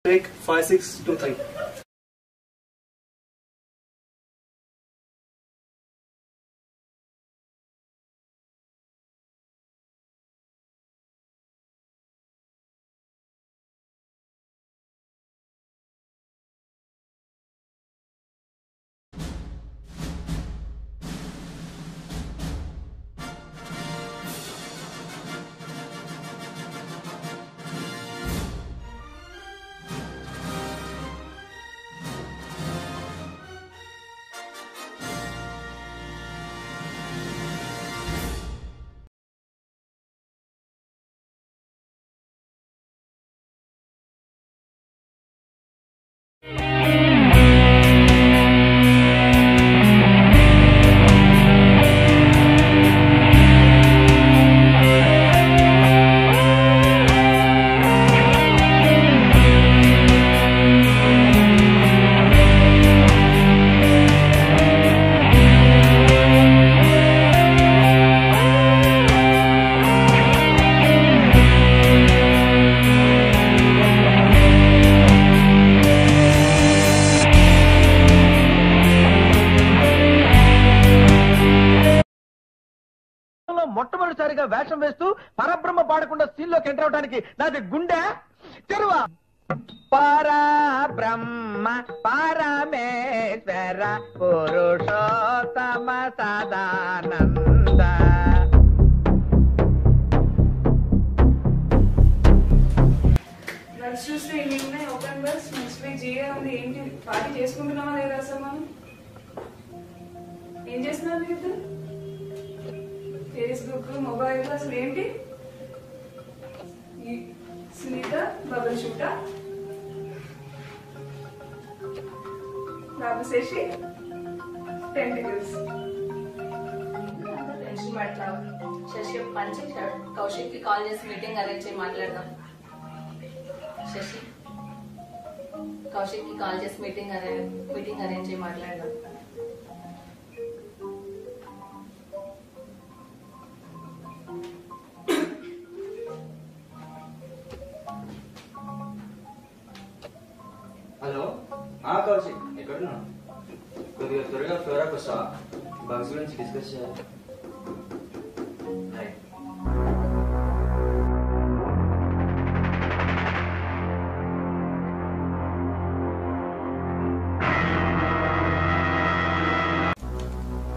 Take 5, 6, 2, 3. మొట్టమొదటిసారిగా వేషం వేస్తూ పరబ్రహ్మ పాడకుండా సీన్లోకి ఎంటర్ అవడానికి నాది గుండె తెరువా. పరబ్రహ్మ పరమేశ్వర పురుషోత్తమ సదానంద. చూస్తే ఇన్ని ఉన్నాయి open bus. Next week GA ఉంది. ఏంటి పార్టీ చేసుకుంటున్నామా లేదా అసలు మనం? ఏం చేస్తున్నారు మీరు? ఫేస్బుక్ మొబైల్ అసలు ఏంటి? సునీత బబుల్ షూటా, బాబు శశి టెంటికల్స్. టెన్షన్ పడతావు. శశి పని చేశాడు. కౌశిక్ కి కాల్ చేసి మీటింగ్ అరేంజ్ చేసి మాట్లాడదాం. శశి కౌశిక్ కి కాల్ చేసి మీటింగ్ అరేంజ్ చేసి మాట్లాడదాం. హలో కౌశిక్, ఎక్కడున్నా? కొద్దిగా త్వరగా ఫ్లోరాకి వస్తావా? బగ్స్ గురించి డిస్కస్ చేయాలి.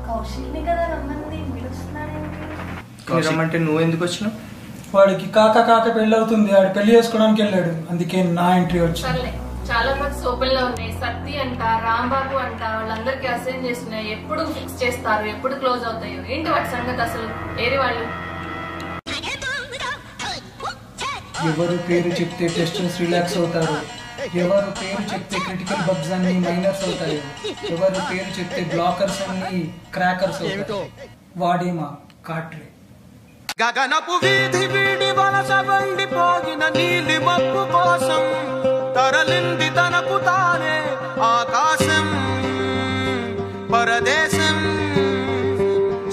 కౌశిక్ ని కదా రమ్మంది, పిలుస్తున్నాడేంటి? రమ్మంటే నువ్వు ఎందుకు వచ్చినావు? వాడికి కాక పెళ్లి అవుతుంది, వాడు పెళ్లి చేసుకోవడానికి వెళ్ళాడు, అందుకే నా ఎంట్రీ వచ్చింది. చాలా బగ్స్ ఓపెన్ లో ఉన్నాయి. సత్తి అంట, రాంబాబు అంట, వాళ్ళందరికీ అసైన్ చేస్తున్నాయి. ఎప్పుడు ఫిక్స్ చేస్తారు, ఎప్పుడు క్లోజ్ అవుతాయో ఏంటి వాటి సంగతి అసలు? ఏరి వాళ్ళు ఎవరు పేరు చెప్తే టెస్టర్స్ రిలాక్స్ అవుతారు, ఎవరు పేరు చెప్తే క్రిటికల్ బగ్స్ అన్ని మైనర్స్ అవుతాయి, ఎవరు పేరు చెప్తే బ్లాకర్స్ అన్ని క్రాకర్స్ అవుతాయి. వాడేమా కాట్రే. గగనపు వీధి వీడి వలస వండిపోగిన నీలి మబ్బు కోసం తరలింది తనకు తానే ఆకాశం పరదేశం.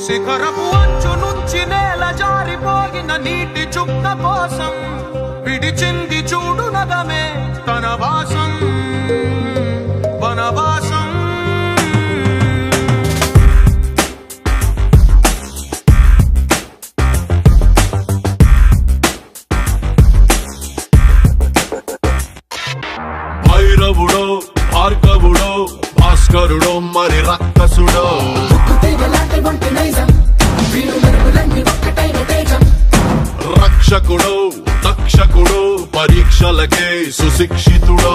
శిఖరపు అంచు నుంచి నేల జారిపోగిన నీటి చుక్క కోసం విడిచింది చూడు నగమే తన వాసం వనవాసం. భైరవుడో భార్గవుడో భాస్కరుడో మరి రక్కసుడో రక్షకుడో తక్షకుడో పరీక్షలకే సుశిక్షితుడో.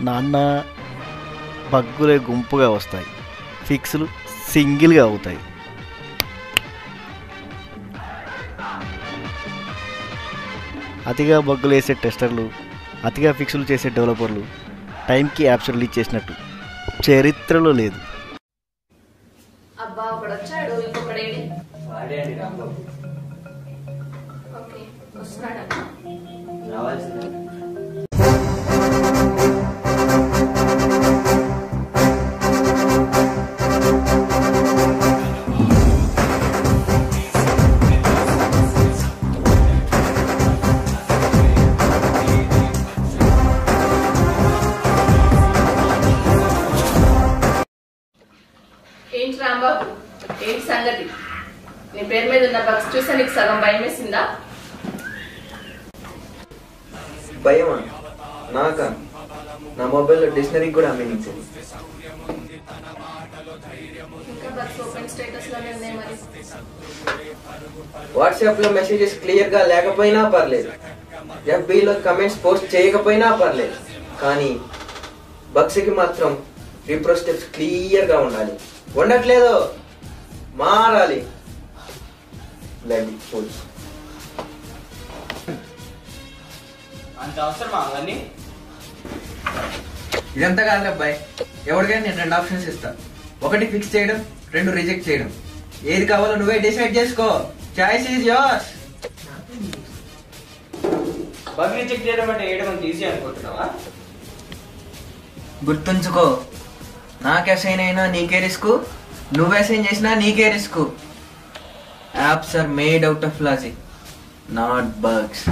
నాన్న బగ్గులే గుంపుగా వస్తాయి, ఫిక్స్లు సింగిల్గా అవుతాయి. అతిగా బగ్గులు వేసే టెస్టర్లు, అతిగా ఫిక్స్లు చేసే డెవలపర్లు టైంకి యాప్స్ రిలీజ్ చేసినట్టు చరిత్రలో లేదు. అబ్బా ఒకడు వచ్చాడు, ఇంకొకడేడి? వాడే అండి రాంబాబు. ఓకే వస్తున్నాడా? రావాల్సిందే. సంగతి. నీ పేరు మీద ఉన్న బగ్స్ చూస్తే నీకు సగం భయం వేసిందా? భయమా? నాకా? నా మొబైల్లో డిక్షనరీ కూడా అమ్మేనిచ్చింది. ఇంకా బగ్స్ ఓపెన్ స్టేటస్ లోనే ఉన్నాయి మరి. వాట్సాప్ లో మెసేజెస్ క్లియర్ గా లేకపోయినా పర్లేదు, ఎఫ్బీలో కమెంట్స్ పోస్ట్ చేయకపోయినా పర్లేదు, కానీ బగ్స్ కి మాత్రం రిప్రో స్టెప్స్ క్లియర్ గా ఉండాలి. ఉండట్లేదు, మారాలి. అంత అవసరమా అవన్నీ? ఇదంతా కాదు అబ్బాయి, ఎవరికైనా నేను 2 ఆప్షన్స్ ఇస్తా. 1 ఫిక్స్ చేయడం, 2 రిజెక్ట్ చేయడం. ఏది కావాలో నువ్వే డిసైడ్ చేసుకో. Choice is yours. Bug reject చేయడం అంటే వేయడం అంత ఈజీ అనుకుంటున్నావా? గుర్తుంచుకో, నాకు అసైన్ అయినా నీకే రిస్క్, నువ్వు అసైన్ చేసినా నీకే risk. Apps are made out of logic, not bugs.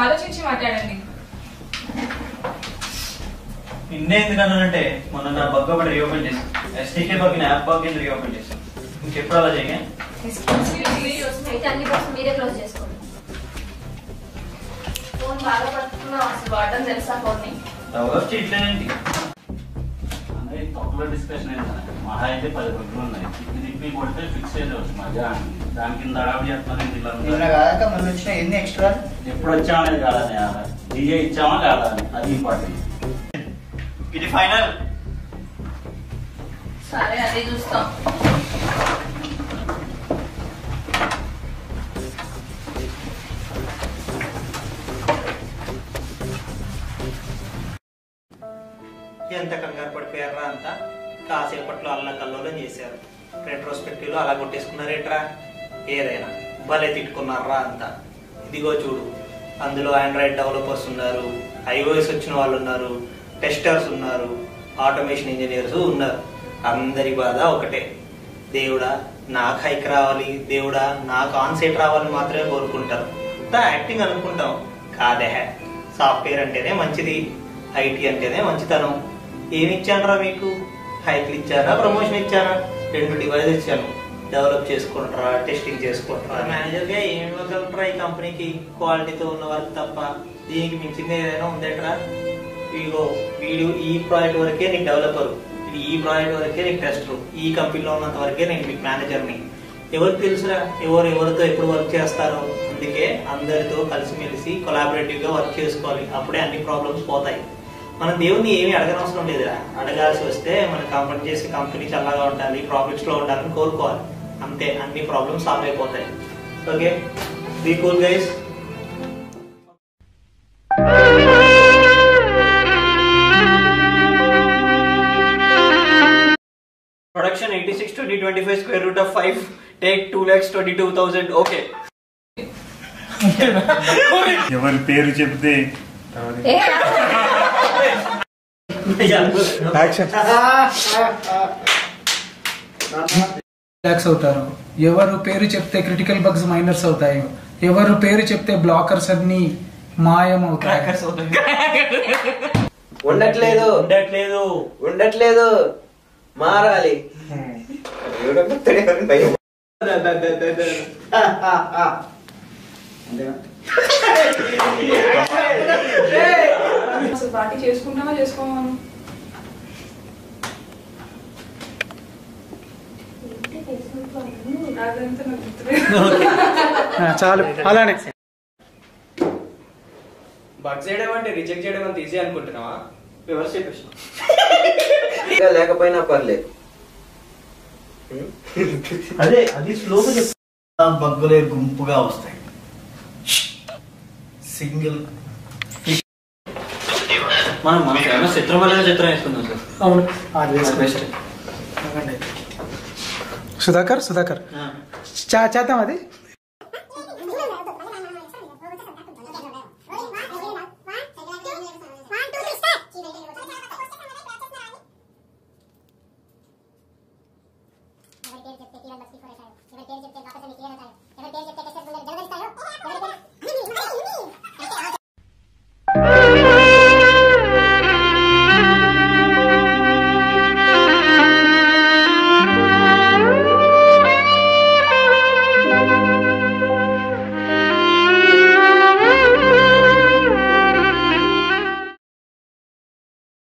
ఆలోచించి మాట్లాడండి. నిన్నే ఎందుకన్నానంటే మొన్న నా బగ్ ఒకటి రీఓపెన్ చేశాను. ఎస్టీకే బగ్ యాప్ బగ్ కింద రీఓపెన్ చేశాను. ఇంకెప్పుడు అలా చేయగా అన్ని బగ్స్ మీరే క్లోజ్ చేసుకోండి. ఫోన్ బాగా పట్టుకున్నావు, అసలు వాడడం తెలుసా ఫోన్ ని? డెవలప్ చేయట్లేదండి. అన్నది తక్కువ డిస్కషన్ అయింది. మహా అయితే 10 బగ్గులు ఉన్నాయి. తిప్పి కొడితే ఫిక్స్ చేయవచ్చు మజా. దాని కింద అడాప్ట్ చేస్తున్నాను. ఎక్స్ట్రా ఎప్పుడు వచ్చామా అనేది కాదని, డీజే ఇచ్చామా కాదా అని, అది ఇంపార్టెంట్. ఇది ఫైనల్. సరే అదే చూస్తాం. ఎంత కంగారు పడిపోయారా అంతా? కాసేపట్లో అల్లా కల్లోలం చేశారు. రెట్రోస్పెక్టివ్ లో అలా కొట్టేసుకున్నారేట్రా? ఏదైనా భలే తిట్టుకున్నారా అంతా. ఇదిగో చూడు, అందులో ఆండ్రాయిడ్ డెవలపర్స్ ఉన్నారు, ఐఓఎస్ వచ్చిన వాళ్ళు ఉన్నారు, టెస్టర్స్ ఉన్నారు, ఆటోమేషన్ ఇంజనీర్స్ ఉన్నారు. అందరి బాధ ఒకటే, దేవుడా నాకు హైక్ రావాలి, దేవుడా నాకు ఆన్సైట్ రావాలని మాత్రమే కోరుకుంటారు. అంతా యాక్టింగ్ అనుకుంటాం కాదే. సాఫ్ట్వేర్ అంటేనే మంచిది, ఐటీ అంటేనే మంచితనం. ఏమి ఇచ్చానరా మీకు? హైక్లు ఇచ్చానా, ప్రమోషన్ ఇచ్చానా? 2 డివైస్ ఇచ్చాను. డెవలప్ చేసుకుంటారా, టెస్టింగ్ చేసుకుంటారా? మేనేజర్ గా ఏమి ఇవ్వగలరా ఈ కంపెనీకి? క్వాలిటీతో ఉన్న వర్క్ తప్ప దీనికి మించింది ఏదైనా ఉందేట్రా? ఇదిగో వీడు ఈ ప్రాజెక్ట్ వరకే నీకు డెవలపరు, ఇది ఈ ప్రాజెక్ట్ వరకే నీకు టెస్టరు, ఈ కంపెనీలో ఉన్నంత వరకే నేను మీకు మేనేజర్ని. ఎవరికి తెలుసురా ఎవరితో ఎప్పుడు వర్క్ చేస్తారో? అందుకే అందరితో కలిసిమెలిసి కొలాబరేటివ్ గా వర్క్ చేసుకోవాలి. అప్పుడే అన్ని ప్రాబ్లమ్స్ పోతాయి. మనం దేవుని ఏమీ అడగనవసరం లేదురా. అడగాల్సి వస్తే మన కంపెనీ చేసే కంపెనీ చల్లగా ఉండాలి, ప్రాఫిట్స్ లో ఉండాలని కోరుకోవాలి. అంతే, అన్ని ప్రాబ్లమ్స్ సాల్వ్ అయిపోతాయి. Okay, be cool guys. Production 86 to D25 square root of 5 take 2,22,000. Okay. ఎవరి పేరు చెప్తే రిలాక్స్ అవుతారు. ఎవరు పేరు చెప్తే క్రిటికల్ బగ్స్ మైనర్స్ అవుతాయి. ఎవరు పేరు చెప్తే బ్లాకర్స్ అన్ని మాయం అవుతాయి. ఉండట్లేదు ఉండట్లేదు ఉండట్లేదు మారాలి. అసలు పార్టీ చేసుకుంటామా చేసుకోమా? అదంతా నాకు గుర్తులేదు. చాలు అలానే. బగ్ చేయడం అంటే రిజెక్ట్ చేయడం అంత ఈజీ అనుకుంటున్నావా? రివర్స్ చెప్పేసిన లేకపోయినా పర్లేదు, అదే అది స్లోగా చెప్పు. బగ్గులే గుంపుగా వస్తాయి. సింగిల్ మనం మన ఫేమస్ చిత్రం వల్ల చిత్రం వేసుకుందాం సార్. అవును అది సుధాకర్ చేద్దాం అది